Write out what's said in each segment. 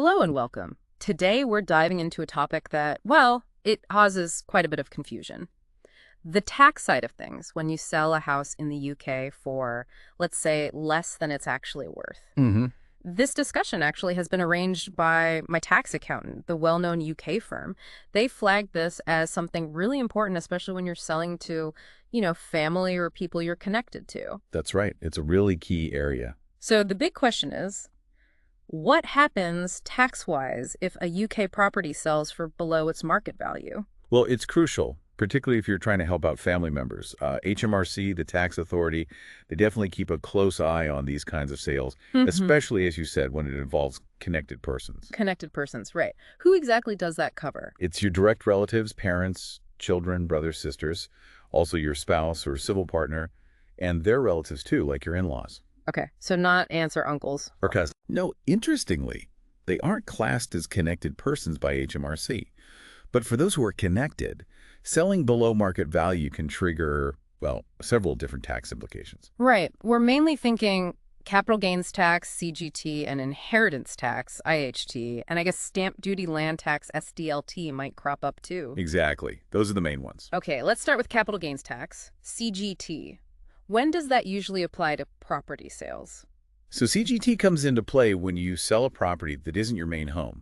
Hello and welcome. Today we're diving into a topic that, well, it causes quite a bit of confusion. The tax side of things when you sell a house in the UK for, let's say, less than it's actually worth. hmm This discussion actually has been arranged by my tax accountant, the well-known UK firm. They flagged this as something really important, especially when you're selling to, family or people you're connected to. That's right. It's a really key area. So the big question is, what happens tax-wise if a UK property sells for below its market value? Well, it's crucial, particularly if you're trying to help out family members. HMRC, the tax authority, they definitely keep a close eye on these kinds of sales, especially, as you said, when it involves connected persons. Connected persons, right. Who exactly does that cover? It's your direct relatives, parents, children, brothers, sisters, also your spouse or civil partner, and their relatives too, like your in-laws. Okay, so not aunts or uncles. Or cousins. No, interestingly, they aren't classed as connected persons by HMRC. But for those who are connected, selling below market value can trigger, well, several different tax implications. Right. We're mainly thinking capital gains tax, CGT, and inheritance tax, IHT, and I guess stamp duty land tax, SDLT, might crop up too. Exactly. Those are the main ones. Okay, let's start with capital gains tax, CGT. When does that usually apply to property sales? So CGT comes into play when you sell a property that isn't your main home.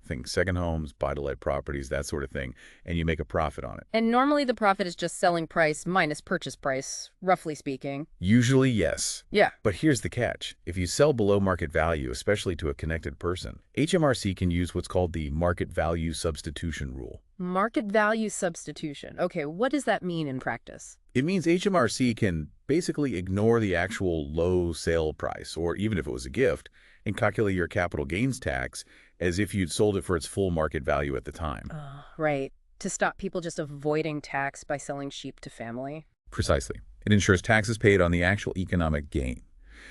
Think second homes, buy-to-let properties, that sort of thing, and you make a profit on it. And normally the profit is just selling price minus purchase price, roughly speaking. Usually, yes. Yeah. But here's the catch. If you sell below market value, especially to a connected person, HMRC can use what's called the market value substitution rule. Market value substitution. Okay, what does that mean in practice? It means HMRC can basically ignore the actual low sale price, or even if it was a gift, and calculate your capital gains tax as if you'd sold it for its full market value at the time. Right. To stop people just avoiding tax by selling sheep to family. Precisely. It ensures taxes paid on the actual economic gain.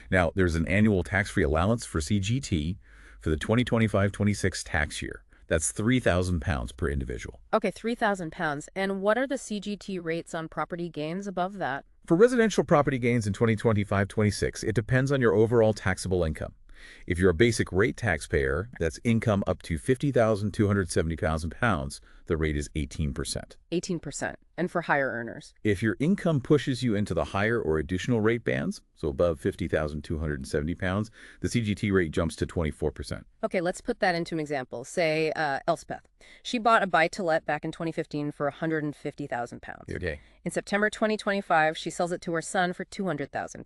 Now, there's an annual tax-free allowance for CGT for the 2025-26 tax year. That's £3,000 per individual. Okay, £3,000. And what are the CGT rates on property gains above that? For residential property gains in 2025-26, it depends on your overall taxable income. If you're a basic rate taxpayer, that's income up to £50,270, the rate is 18%. 18%. And for higher earners? If your income pushes you into the higher or additional rate bands, so above £50,270, the CGT rate jumps to 24%. Okay, let's put that into an example. Say, Elspeth. She bought a buy-to-let back in 2015 for £150,000. Okay. In September 2025, she sells it to her son for £200,000.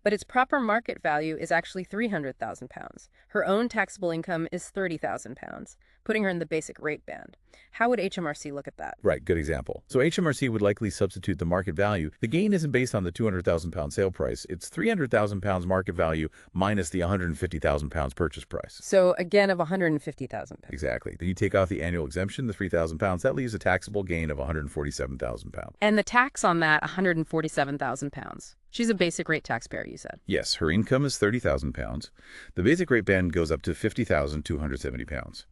But its proper market value is actually £300,000. Her own taxable income is £30,000, putting her in the basic rate band. How would HMRC look at that? Right, good example. So HMRC would likely substitute the market value. The gain isn't based on the £200,000 sale price. It's £300,000 market value minus the £150,000 purchase price. So again, of £150,000. Exactly. Then you take off the annual exemption, the £3,000. That leaves a taxable gain of £147,000. And the tax on that, £147,000. She's a basic rate taxpayer, you said. Yes, her income is £30,000. The basic rate band goes up to £50,270.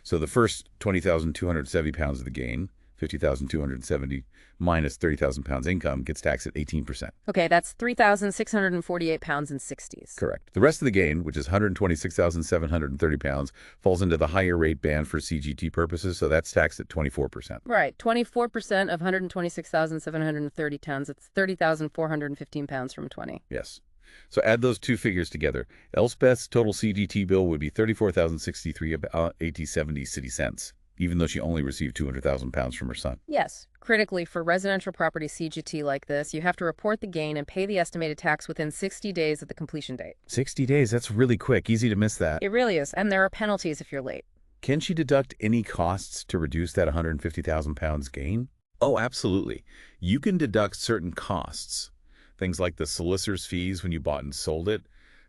So the first £20,270 of the gain, £50,270 minus £30,000 income, gets taxed at 18%. Okay, that's £3,648 and 60s. Correct. The rest of the gain, which is £126,730, falls into the higher rate band for CGT purposes, so that's taxed at 24%. Right, 24% of £126,730. It's £30,415 from 20. Yes. So add those two figures together. Elspeth's total CGT bill would be $34,063 about 80.70 city cents, even though she only received £200,000 from her son. Yes. Critically, for residential property CGT like this, you have to report the gain and pay the estimated tax within 60 days of the completion date. 60 days, that's really quick. Easy to miss that. It really is, and there are penalties if you're late. Can she deduct any costs to reduce that £150,000 gain? Oh, absolutely. You can deduct certain costs. Things like the solicitor's fees when you bought and sold it,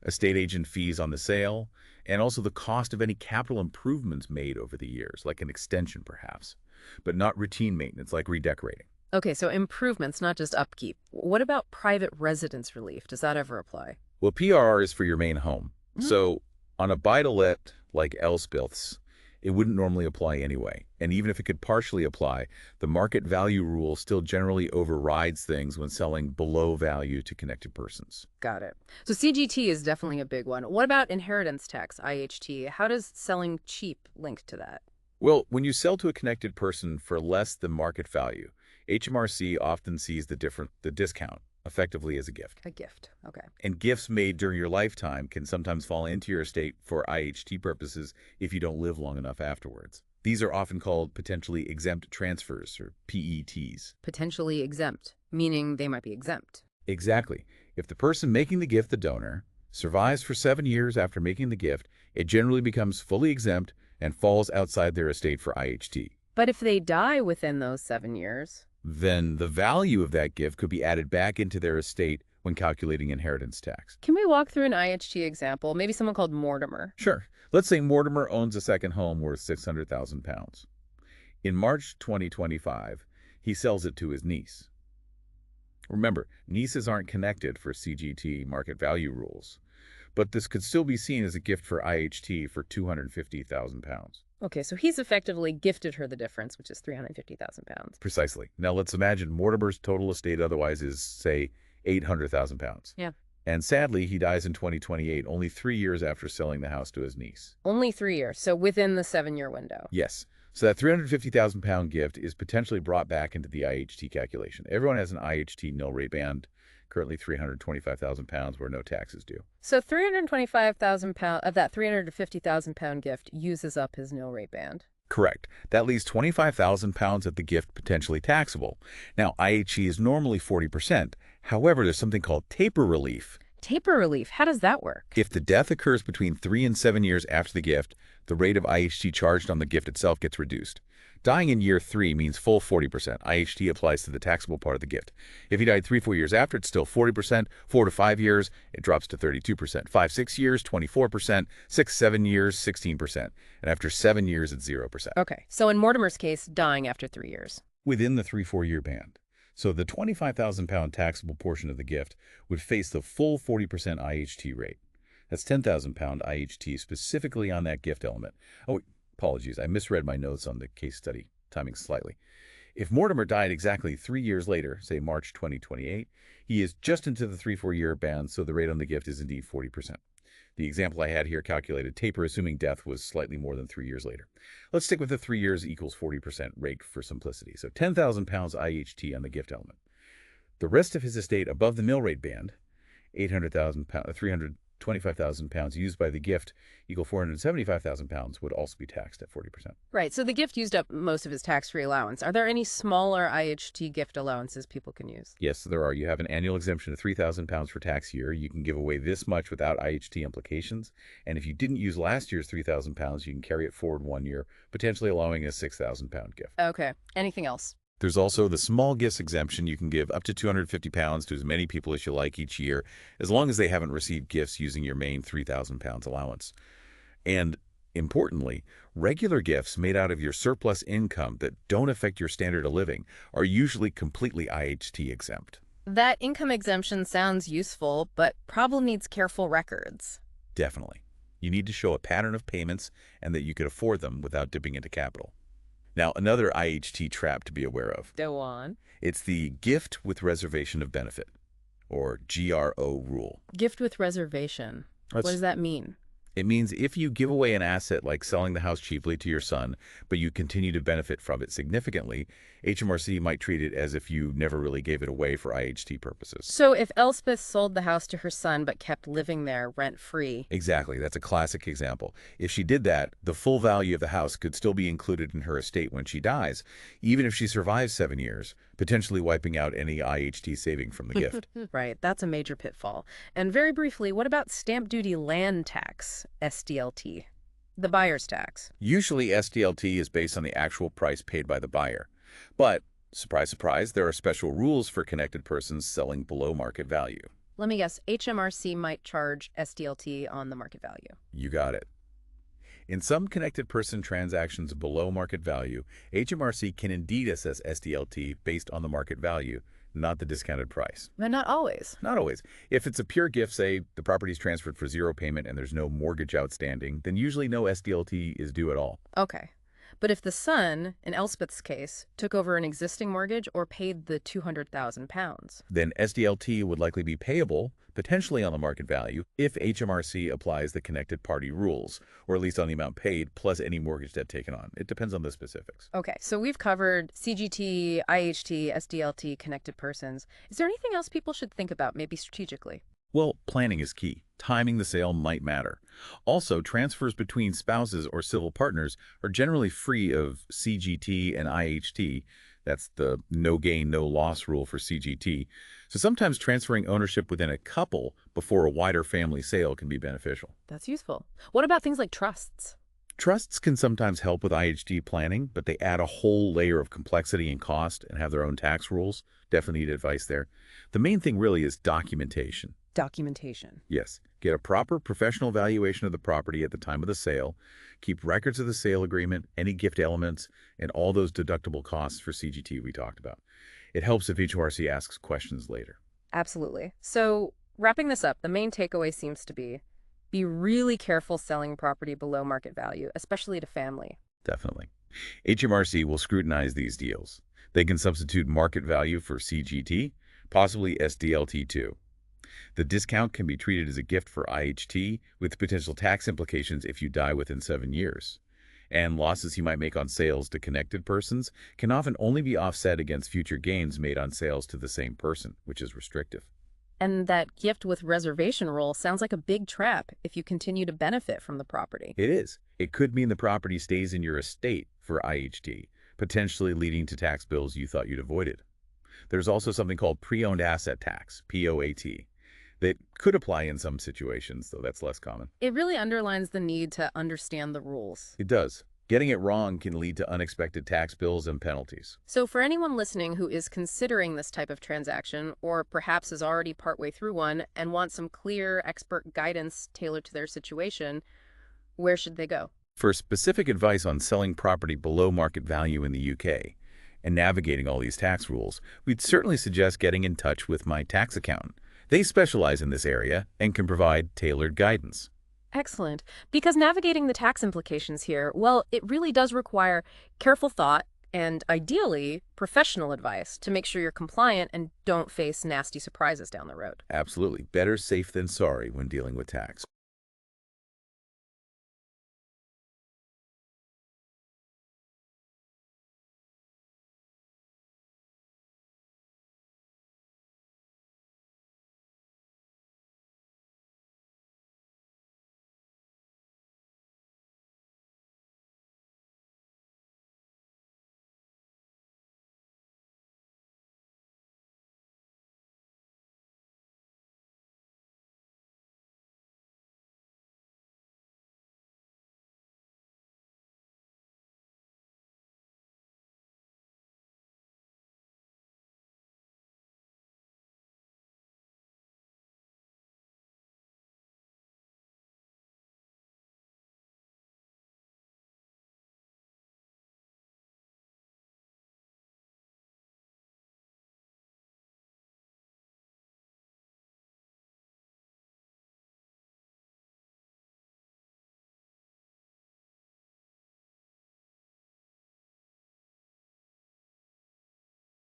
estate agent fees on the sale, and also the cost of any capital improvements made over the years, like an extension perhaps, but not routine maintenance like redecorating. Okay, so improvements, not just upkeep. What about private residence relief? Does that ever apply? Well, PRR is for your main home. So on a buy-to-let like Elspeth's, It wouldn't normally apply anyway. And even if it could partially apply, the market value rule still generally overrides things when selling below value to connected persons. Got it. So CGT is definitely a big one. What about inheritance tax, IHT? How does selling cheap link to that? Well, when you sell to a connected person for less than market value, HMRC often sees the discount effectively as a gift. A gift. Okay. And gifts made during your lifetime can sometimes fall into your estate for IHT purposes if you don't live long enough afterwards. These are often called potentially exempt transfers, or PETs. Potentially exempt, meaning they might be exempt. Exactly. If the person making the gift, the donor, survives for 7 years after making the gift, it generally becomes fully exempt and falls outside their estate for IHT. But if they die within those 7 years? Then the value of that gift could be added back into their estate when calculating inheritance tax. Can we walk through an IHT example? Maybe someone called Mortimer. Sure. Let's say Mortimer owns a second home worth £600,000. In March 2025, he sells it to his niece. Remember, nieces aren't connected for CGT market value rules, but this could still be seen as a gift for IHT for £250,000. Okay, so he's effectively gifted her the difference, which is £350,000. Precisely. Now let's imagine Mortimer's total estate otherwise is, say, £800,000. Yeah. And sadly, he dies in 2028, only 3 years after selling the house to his niece. Only 3 years, so within the 7-year window. Yes. So that £350,000 gift is potentially brought back into the IHT calculation. Everyone has an IHT nil rate band, currently £325,000 where no tax is due. So £325,000 of that £350,000 gift uses up his nil rate band. Correct. That leaves £25,000 of the gift potentially taxable. Now, IHT is normally 40%. However, there's something called taper relief. Taper relief, how does that work? If the death occurs between 3 and 7 years after the gift, the rate of IHT charged on the gift itself gets reduced. Dying in year 3 means full 40%. IHT applies to the taxable part of the gift. If he died 3-4 years after, it's still 40%. 4 to 5 years, it drops to 32%. 5-6 years, 24%. 6-7 years, 16%. And after 7 years, it's 0%. Okay, so in Mortimer's case, dying after 3 years. Within the 3-4 year band. So the £25,000 taxable portion of the gift would face the full 40% IHT rate. That's £10,000 IHT specifically on that gift element. Oh, apologies, I misread my notes on the case study, timing slightly. If Mortimer died exactly 3 years later, say March 2028, he is just into the 3-4 year band, so the rate on the gift is indeed 40%. The example I had here calculated taper assuming death was slightly more than 3 years later. Let's stick with the 3 years equals 40% rate for simplicity. So £10,000 IHT on the gift element. The rest of his estate above the nil rate band, £325,000 used by the gift equal £475,000 would also be taxed at 40%. Right, so the gift used up most of his tax-free allowance. Are there any smaller IHT gift allowances people can use? Yes, there are. You have an annual exemption of £3,000 for tax year. You can give away this much without IHT implications. And if you didn't use last year's £3,000, you can carry it forward 1 year, potentially allowing a £6,000 gift. Okay, anything else? There's also the small gifts exemption. You can give up to £250 to as many people as you like each year, as long as they haven't received gifts using your main £3,000 allowance. And importantly, regular gifts made out of your surplus income that don't affect your standard of living are usually completely IHT exempt. That income exemption sounds useful, but probably needs careful records. Definitely. You need to show a pattern of payments and that you could afford them without dipping into capital. Now, another IHT trap to be aware of. Go on. It's the gift with reservation of benefit, or GRO rule. Gift with reservation. What does that mean? It means if you give away an asset like selling the house cheaply to your son, but you continue to benefit from it significantly, HMRC might treat it as if you never really gave it away for IHT purposes. So if Elspeth sold the house to her son but kept living there rent-free. Exactly. That's a classic example. If she did that, the full value of the house could still be included in her estate when she dies, even if she survives 7 years, potentially wiping out any IHT saving from the gift. Right. That's a major pitfall. And very briefly, what about stamp duty land tax, SDLT? The buyer's tax. Usually, SDLT is based on the actual price paid by the buyer. But, surprise, surprise, there are special rules for connected persons selling below market value. Let me guess, HMRC might charge SDLT on the market value. You got it. In some connected person transactions below market value, HMRC can indeed assess SDLT based on the market value, not the discounted price. But not always. Not always. If it's a pure gift, say the property's transferred for zero payment and there's no mortgage outstanding, then usually no SDLT is due at all. Okay. But if the son, in Elspeth's case, took over an existing mortgage or paid the 200,000 pounds. Then SDLT would likely be payable, potentially on the market value, if HMRC applies the connected party rules, or at least on the amount paid plus any mortgage debt taken on. It depends on the specifics. Okay, so we've covered CGT, IHT, SDLT, connected persons. Is there anything else people should think about, maybe strategically? Well, planning is key. Timing the sale might matter. Also, transfers between spouses or civil partners are generally free of CGT and IHT. That's the no gain, no loss rule for CGT. So sometimes transferring ownership within a couple before a wider family sale can be beneficial. That's useful. What about things like trusts? Trusts can sometimes help with IHT planning, but they add a whole layer of complexity and cost and have their own tax rules. Definitely need advice there. The main thing really is documentation. Documentation. Yes, get a proper professional valuation of the property at the time of the sale, keep records of the sale agreement, any gift elements, and all those deductible costs for CGT we talked about. It helps if HMRC asks questions later. Absolutely. So, wrapping this up, the main takeaway seems to be really careful selling property below market value, especially to family. Definitely. HMRC will scrutinize these deals. They can substitute market value for CGT, possibly SDLT too. The discount can be treated as a gift for IHT with potential tax implications if you die within 7 years. And losses you might make on sales to connected persons can often only be offset against future gains made on sales to the same person, which is restrictive. And that gift with reservation rule sounds like a big trap if you continue to benefit from the property. It is. It could mean the property stays in your estate for IHT, potentially leading to tax bills you thought you'd avoided. There's also something called pre-owned asset tax, POAT, that could apply in some situations, though that's less common. It really underlines the need to understand the rules. It does. Getting it wrong can lead to unexpected tax bills and penalties. So for anyone listening who is considering this type of transaction, or perhaps is already partway through one and wants some clear expert guidance tailored to their situation, where should they go? For specific advice on selling property below market value in the UK and navigating all these tax rules, we'd certainly suggest getting in touch with my tax accountant. They specialize in this area and can provide tailored guidance. Excellent. Because navigating the tax implications here, well, it really does require careful thought and ideally professional advice to make sure you're compliant and don't face nasty surprises down the road. Absolutely. Better safe than sorry when dealing with tax.